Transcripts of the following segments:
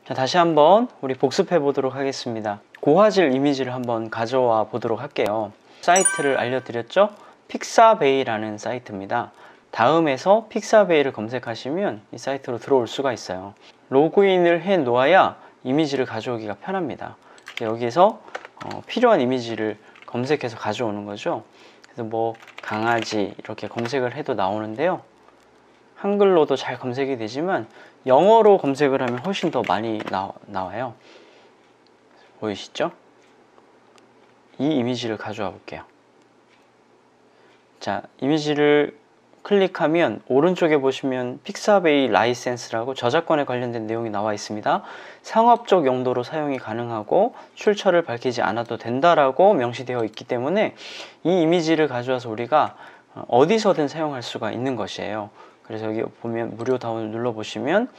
자, 다시 한번 우리 복습해 보도록 하겠습니다. 고화질 이미지를 한번 가져와 보도록 할게요. 사이트를 알려드렸죠? 픽사베이라는 사이트입니다. 다음에서 픽사베이를 검색하시면 이 사이트로 들어올 수가 있어요. 로그인을 해 놓아야 이미지를 가져오기가 편합니다. 여기에서 필요한 이미지를 검색해서 가져오는 거죠. 그래서 뭐 강아지 이렇게 검색을 해도 나오는데요. 한글로도 잘 검색이 되지만 영어로 검색을 하면 훨씬 더 많이 나와요. 보이시죠? 이 이미지를 가져와 볼게요. 자, 이미지를 클릭하면 오른쪽에 보시면 픽사베이 라이센스라고 저작권에 관련된 내용이 나와 있습니다. 상업적 용도로 사용이 가능하고 출처를 밝히지 않아도 된다라고 명시되어 있기 때문에 이 이미지를 가져와서 우리가 어디서든 사용할 수가 있는 것이에요. 그래서 여기 보면 무료 다운을 눌러보시면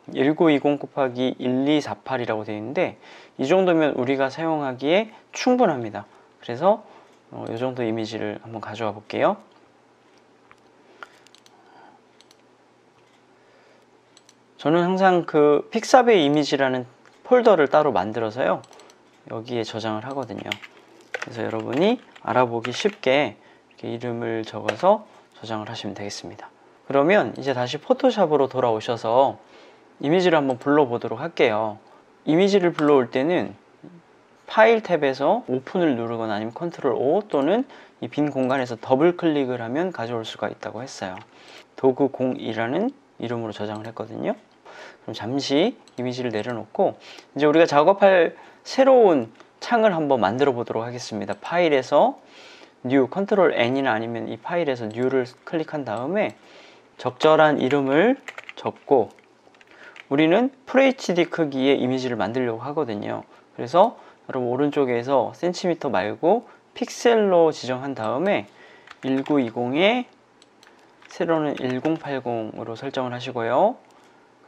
1920-1248이라고 되어 있는데 이 정도면 우리가 사용하기에 충분합니다. 그래서 이 정도 이미지를 한번 가져와 볼게요. 저는 항상 그 픽사베이 이미지라는 폴더를 따로 만들어서요 여기에 저장을 하거든요. 그래서 여러분이 알아보기 쉽게 이렇게 이름을 적어서 저장을 하시면 되겠습니다. 그러면 이제 다시 포토샵으로 돌아오셔서 이미지를 한번 불러보도록 할게요. 이미지를 불러올 때는 파일 탭에서 오픈을 누르거나 아니면 컨트롤 O 또는 이 빈 공간에서 더블 클릭을 하면 가져올 수가 있다고 했어요. 도구02라는 이름으로 저장을 했거든요. 그럼 잠시 이미지를 내려놓고 이제 우리가 작업할 새로운 창을 한번 만들어 보도록 하겠습니다. 파일에서 New, 컨트롤 N이나 아니면 이 파일에서 New를 클릭한 다음에 적절한 이름을 적고 우리는 FHD 크기의 이미지를 만들려고 하거든요. 그래서 여러분 오른쪽에서 센티미터 말고 픽셀로 지정한 다음에 1920에 세로는 1080으로 설정을 하시고요.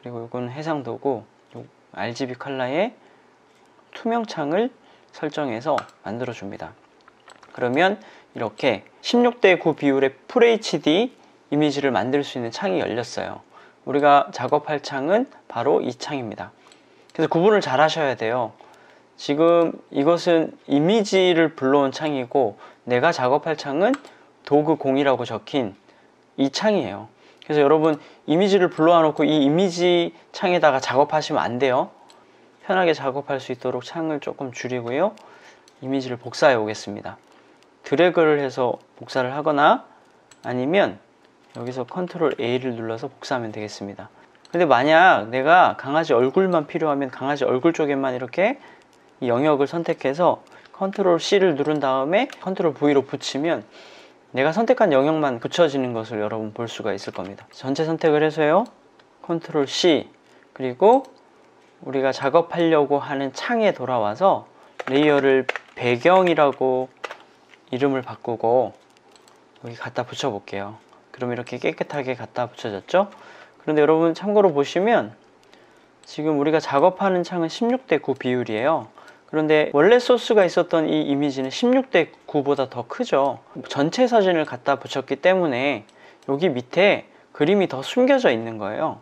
그리고 이건 해상도고 RGB 컬러의 투명창을 설정해서 만들어 줍니다. 그러면 이렇게 16:9 비율의 FHD 이미지를 만들 수 있는 창이 열렸어요. 우리가 작업할 창은 바로 이 창입니다. 그래서 구분을 잘 하셔야 돼요. 지금 이것은 이미지를 불러온 창이고 내가 작업할 창은 도구 0이라고 적힌 이 창이에요. 그래서 여러분 이미지를 불러와 놓고 이 이미지 창에다가 작업하시면 안 돼요. 편하게 작업할 수 있도록 창을 조금 줄이고요. 이미지를 복사해 오겠습니다. 드래그를 해서 복사를 하거나 아니면 여기서 컨트롤 A를 눌러서 복사하면 되겠습니다. 근데 만약 내가 강아지 얼굴만 필요하면 강아지 얼굴 쪽에만 이렇게 이 영역을 선택해서 컨트롤 C를 누른 다음에 컨트롤 V로 붙이면 내가 선택한 영역만 붙여지는 것을 여러분 볼 수가 있을 겁니다. 전체 선택을 해서요 컨트롤 C 그리고 우리가 작업하려고 하는 창에 돌아와서 레이어를 배경이라고 이름을 바꾸고 여기 갖다 붙여 볼게요. 그럼 이렇게 깨끗하게 갖다 붙여졌죠? 그런데 여러분 참고로 보시면 지금 우리가 작업하는 창은 16:9 비율이에요. 그런데 원래 소스가 있었던 이 이미지는 16:9보다 더 크죠. 전체 사진을 갖다 붙였기 때문에 여기 밑에 그림이 더 숨겨져 있는 거예요.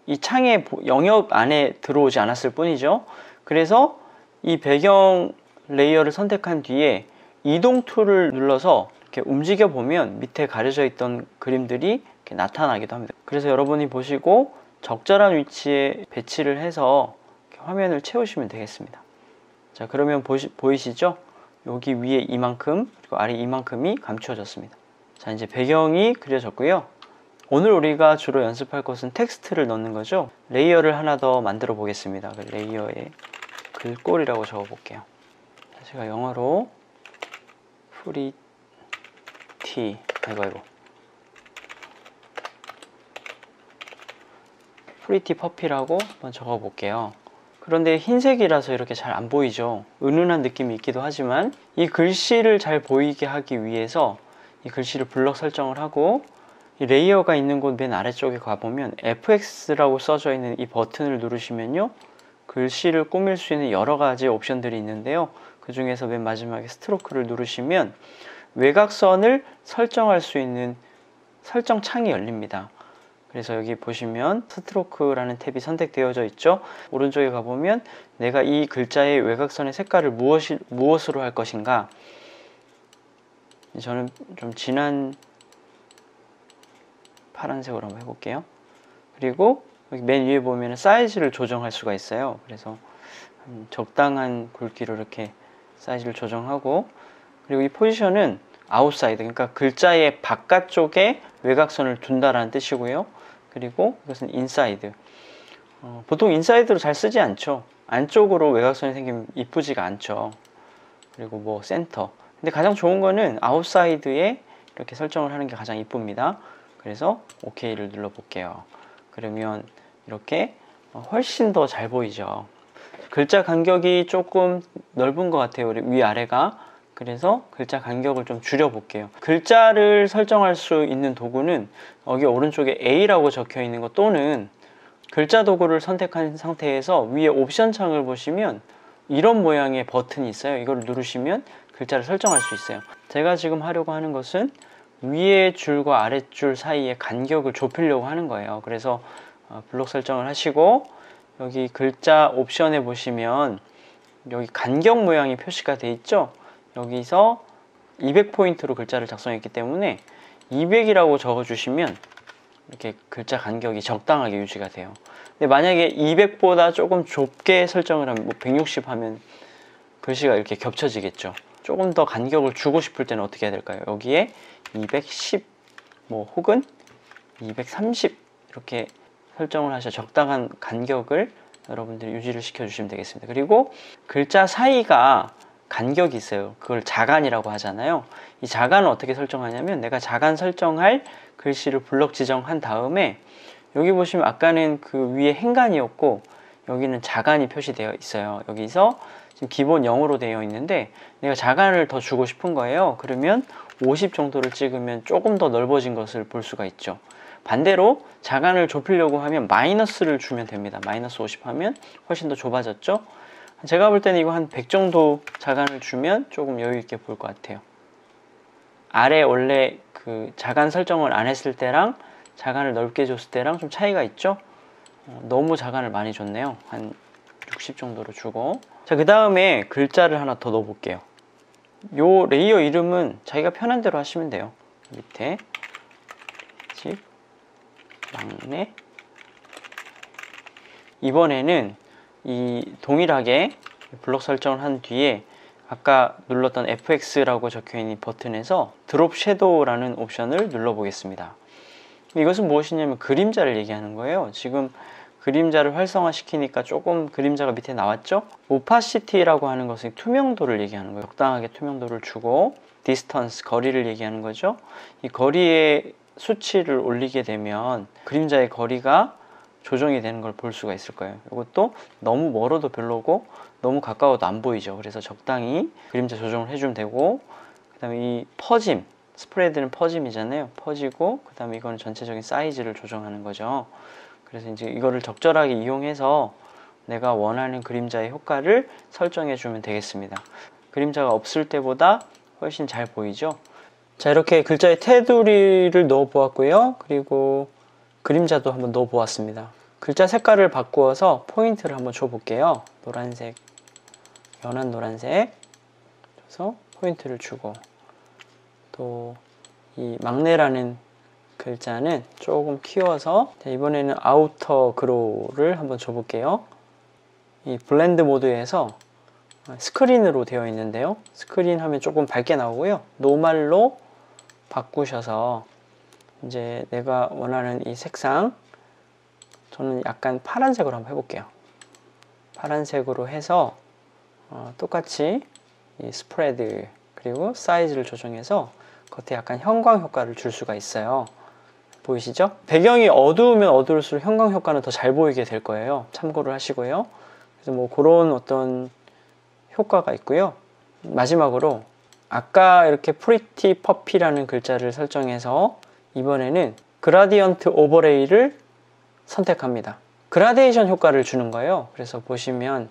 이 창의 영역 안에 들어오지 않았을 뿐이죠. 그래서 이 배경 레이어를 선택한 뒤에 이동 툴을 눌러서 이렇게 움직여 보면 밑에 가려져 있던 그림들이 이렇게 나타나기도 합니다. 그래서 여러분이 보시고 적절한 위치에 배치를 해서 화면을 채우시면 되겠습니다. 자, 그러면 보이시죠? 여기 위에 이만큼 그리고 아래 이만큼이 감추어졌습니다. 자, 이제 배경이 그려졌고요. 오늘 우리가 주로 연습할 것은 텍스트를 넣는 거죠. 레이어를 하나 더 만들어 보겠습니다. 그 레이어에 글꼴이라고 적어 볼게요. 제가 영어로 프리티 퍼피라고 한번 적어 볼게요. 그런데 흰색이라서 이렇게 잘 안 보이죠. 은은한 느낌이 있기도 하지만 이 글씨를 잘 보이게 하기 위해서 이 글씨를 블럭 설정을 하고 이 레이어가 있는 곳 맨 아래쪽에 가보면 FX라고 써져 있는 이 버튼을 누르시면요 글씨를 꾸밀 수 있는 여러 가지 옵션들이 있는데요. 그 중에서 맨 마지막에 스트로크를 누르시면 외곽선을 설정할 수 있는 설정 창이 열립니다. 그래서 여기 보시면 스트로크라는 탭이 선택되어져 있죠. 오른쪽에 가보면 내가 이 글자의 외곽선의 색깔을 무엇으로 할 것인가. 저는 좀 진한 파란색으로 한번 해볼게요. 그리고 여기 맨 위에 보면 사이즈를 조정할 수가 있어요. 그래서 적당한 굵기로 이렇게 사이즈를 조정하고, 그리고 이 포지션은 아웃사이드, 그러니까 글자의 바깥쪽에 외곽선을 둔다라는 뜻이고요. 그리고 이것은 인사이드. 보통 인사이드로 잘 쓰지 않죠. 안쪽으로 외곽선이 생기면 이쁘지가 않죠. 그리고 뭐 센터. 근데 가장 좋은 거는 아웃사이드에 이렇게 설정을 하는 게 가장 이쁩니다. 그래서 OK를 눌러 볼게요. 그러면 이렇게 훨씬 더 잘 보이죠. 글자 간격이 조금 넓은 것 같아요, 우리 위아래가. 그래서 글자 간격을 좀 줄여 볼게요. 글자를 설정할 수 있는 도구는 여기 오른쪽에 A라고 적혀 있는 것, 또는 글자 도구를 선택한 상태에서 위에 옵션 창을 보시면 이런 모양의 버튼이 있어요. 이걸 누르시면 글자를 설정할 수 있어요. 제가 지금 하려고 하는 것은 위에 줄과 아랫줄 사이의 간격을 좁히려고 하는 거예요. 그래서 블록 설정을 하시고, 여기 글자 옵션에 보시면 여기 간격 모양이 표시가 돼 있죠. 여기서 200포인트로 글자를 작성했기 때문에 200이라고 적어주시면 이렇게 글자 간격이 적당하게 유지가 돼요. 근데 만약에 200보다 조금 좁게 설정을 하면, 뭐 160 하면 글씨가 이렇게 겹쳐지겠죠. 조금 더 간격을 주고 싶을 때는 어떻게 해야 될까요? 여기에 210, 뭐 혹은 230 이렇게 설정을 하셔 적당한 간격을 여러분들이 유지를 시켜주시면 되겠습니다. 그리고 글자 사이가 간격이 있어요. 그걸 자간이라고 하잖아요. 이 자간은 어떻게 설정하냐면, 내가 자간 설정할 글씨를 블럭 지정한 다음에 여기 보시면 아까는 그 위에 행간이었고 여기는 자간이 표시되어 있어요. 여기서 지금 기본 0으로 되어 있는데 내가 자간을 더 주고 싶은 거예요. 그러면 50 정도를 찍으면 조금 더 넓어진 것을 볼 수가 있죠. 반대로 자간을 좁히려고 하면 마이너스를 주면 됩니다. 마이너스 50 하면 훨씬 더 좁아졌죠. 제가 볼 때는 이거 한 100 정도 자간을 주면 조금 여유 있게 볼 것 같아요. 아래 원래 그 자간 설정을 안 했을 때랑 자간을 넓게 줬을 때랑 좀 차이가 있죠. 너무 자간을 많이 줬네요. 한 60 정도로 주고. 자, 그 다음에 글자를 하나 더 넣어 볼게요. 요 레이어 이름은 자기가 편한 대로 하시면 돼요. 밑에 집, 막내. 이번에는 이 동일하게 블록 설정을 한 뒤에 아까 눌렀던 FX라고 적혀있는 버튼에서 드롭 섀도우라는 옵션을 눌러 보겠습니다. 이것은 무엇이냐면 그림자를 얘기하는 거예요. 지금 그림자를 활성화시키니까 조금 그림자가 밑에 나왔죠? 오파시티라고 하는 것은 투명도를 얘기하는 거예요. 적당하게 투명도를 주고, 디스턴스, 거리를 얘기하는 거죠. 이 거리의 수치를 올리게 되면 그림자의 거리가 조정이 되는 걸 볼 수가 있을 거예요. 이것도 너무 멀어도 별로고 너무 가까워도 안 보이죠. 그래서 적당히 그림자 조정을 해주면 되고, 그 다음에 이 퍼짐, 스프레드는 퍼짐이잖아요. 퍼지고, 그 다음에 이거는 전체적인 사이즈를 조정하는 거죠. 그래서 이제 이거를 적절하게 이용해서 내가 원하는 그림자의 효과를 설정해 주면 되겠습니다. 그림자가 없을 때보다 훨씬 잘 보이죠. 자, 이렇게 글자의 테두리를 넣어 보았고요. 그리고 그림자도 한번 넣어 보았습니다. 글자 색깔을 바꾸어서 포인트를 한번 줘 볼게요. 노란색, 연한 노란색 줘서 포인트를 주고, 또 이 막내라는 글자는 조금 키워서, 자, 이번에는 아우터 그로우를 한번 줘 볼게요. 이 블렌드 모드에서 스크린으로 되어 있는데요, 스크린 하면 조금 밝게 나오고요, 노말로 바꾸셔서 이제 내가 원하는 이 색상, 저는 약간 파란색으로 한번 해볼게요. 파란색으로 해서 똑같이 이 스프레드 그리고 사이즈를 조정해서 겉에 약간 형광 효과를 줄 수가 있어요. 보이시죠? 배경이 어두우면 어두울수록 형광 효과는 더 잘 보이게 될 거예요. 참고를 하시고요. 그래서 뭐 그런 어떤 효과가 있고요. 마지막으로 아까 이렇게 프리티 퍼피라는 글자를 설정해서 이번에는 그라디언트 오버레이를 선택합니다. 그라데이션 효과를 주는 거예요. 그래서 보시면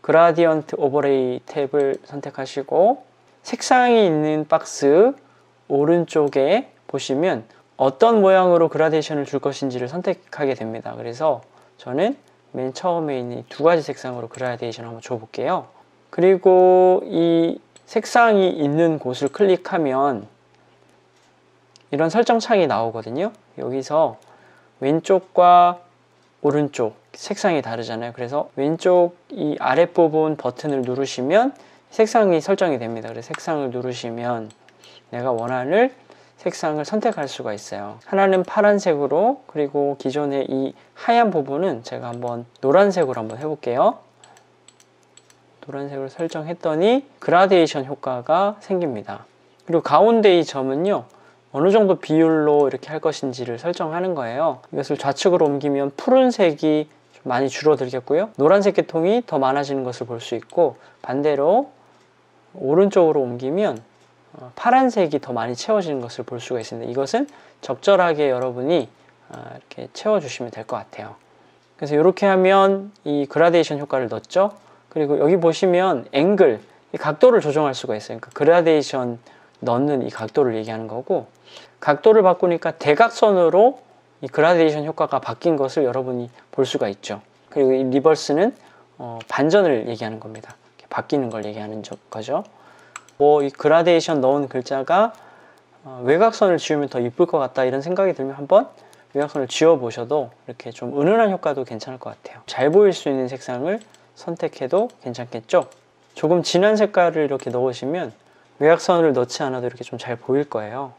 그라디언트 오버레이 탭을 선택하시고, 색상이 있는 박스 오른쪽에 보시면 어떤 모양으로 그라데이션을 줄 것인지를 선택하게 됩니다. 그래서 저는 맨 처음에 있는 두 가지 색상으로 그라데이션을 한번 줘볼게요. 그리고 이 색상이 있는 곳을 클릭하면 이런 설정 창이 나오거든요. 여기서 왼쪽과 오른쪽 색상이 다르잖아요. 그래서 왼쪽 이 아랫부분 버튼을 누르시면 색상이 설정이 됩니다. 그래서 색상을 누르시면 내가 원하는 색상을 선택할 수가 있어요. 하나는 파란색으로, 그리고 기존의 이 하얀 부분은 제가 한번 노란색으로 한번 해볼게요. 노란색으로 설정했더니 그라데이션 효과가 생깁니다. 그리고 가운데 이 점은요, 어느 정도 비율로 이렇게 할 것인지를 설정하는 거예요. 이것을 좌측으로 옮기면 푸른색이 좀 많이 줄어들겠고요, 노란색 계통이 더 많아지는 것을 볼 수 있고, 반대로 오른쪽으로 옮기면 파란색이 더 많이 채워지는 것을 볼 수가 있습니다. 이것은 적절하게 여러분이 이렇게 채워주시면 될 것 같아요. 그래서 이렇게 하면 이 그라데이션 효과를 넣었죠. 그리고 여기 보시면 앵글, 이 각도를 조정할 수가 있어요. 그러니까 그라데이션 넣는 이 각도를 얘기하는 거고, 각도를 바꾸니까 대각선으로 이 그라데이션 효과가 바뀐 것을 여러분이 볼 수가 있죠. 그리고 이 리버스는 반전을 얘기하는 겁니다. 바뀌는 걸 얘기하는 거죠. 이 그라데이션 넣은 글자가 외곽선을 지우면 더 이쁠 것 같다 이런 생각이 들면 한번 외곽선을 지워 보셔도 이렇게 좀 은은한 효과도 괜찮을 것 같아요. 잘 보일 수 있는 색상을 선택해도 괜찮겠죠. 조금 진한 색깔을 이렇게 넣으시면 외곽선을 넣지 않아도 이렇게 좀 잘 보일 거예요.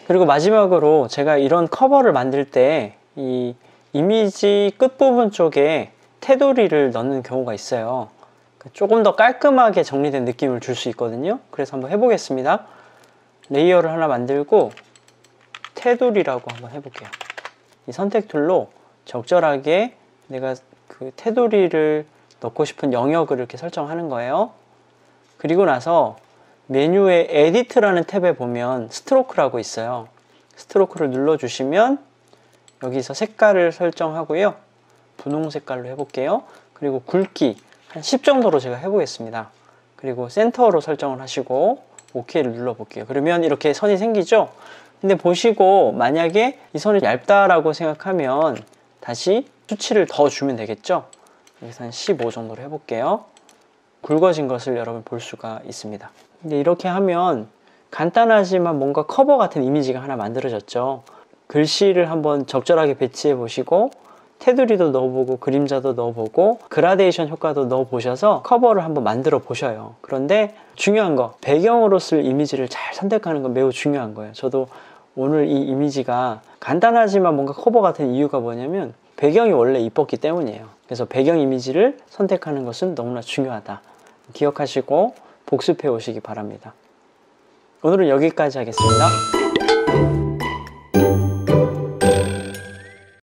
그리고 마지막으로 제가 이런 커버를 만들 때 이 이미지 끝부분 쪽에 테두리를 넣는 경우가 있어요. 조금 더 깔끔하게 정리된 느낌을 줄 수 있거든요. 그래서 한번 해보겠습니다. 레이어를 하나 만들고 테두리라고 한번 해볼게요. 이 선택 툴로 적절하게 내가 그 테두리를 넣고 싶은 영역을 이렇게 설정하는 거예요. 그리고 나서 메뉴에 에디트라는 탭에 보면 스트로크라고 있어요. 스트로크를 눌러주시면 여기서 색깔을 설정하고요. 분홍 색깔로 해볼게요. 그리고 굵기 한 10 정도로 제가 해보겠습니다. 그리고 센터로 설정을 하시고 OK를 눌러볼게요. 그러면 이렇게 선이 생기죠? 근데 보시고 만약에 이 선이 얇다라고 생각하면 다시 수치를 더 주면 되겠죠? 여기서 한 15 정도로 해볼게요. 굵어진 것을 여러분 볼 수가 있습니다. 근데 이렇게 하면 간단하지만 뭔가 커버 같은 이미지가 하나 만들어졌죠. 글씨를 한번 적절하게 배치해 보시고 테두리도 넣어보고 그림자도 넣어보고 그라데이션 효과도 넣어보셔서 커버를 한번 만들어 보셔요. 그런데 중요한 거, 배경으로 쓸 이미지를 잘 선택하는 건 매우 중요한 거예요. 저도 오늘 이 이미지가 간단하지만 뭔가 커버 같은 이유가 뭐냐면 배경이 원래 이뻤기 때문이에요. 그래서 배경 이미지를 선택하는 것은 너무나 중요하다. 기억하시고 복습해 오시기 바랍니다. 오늘은 여기까지 하겠습니다.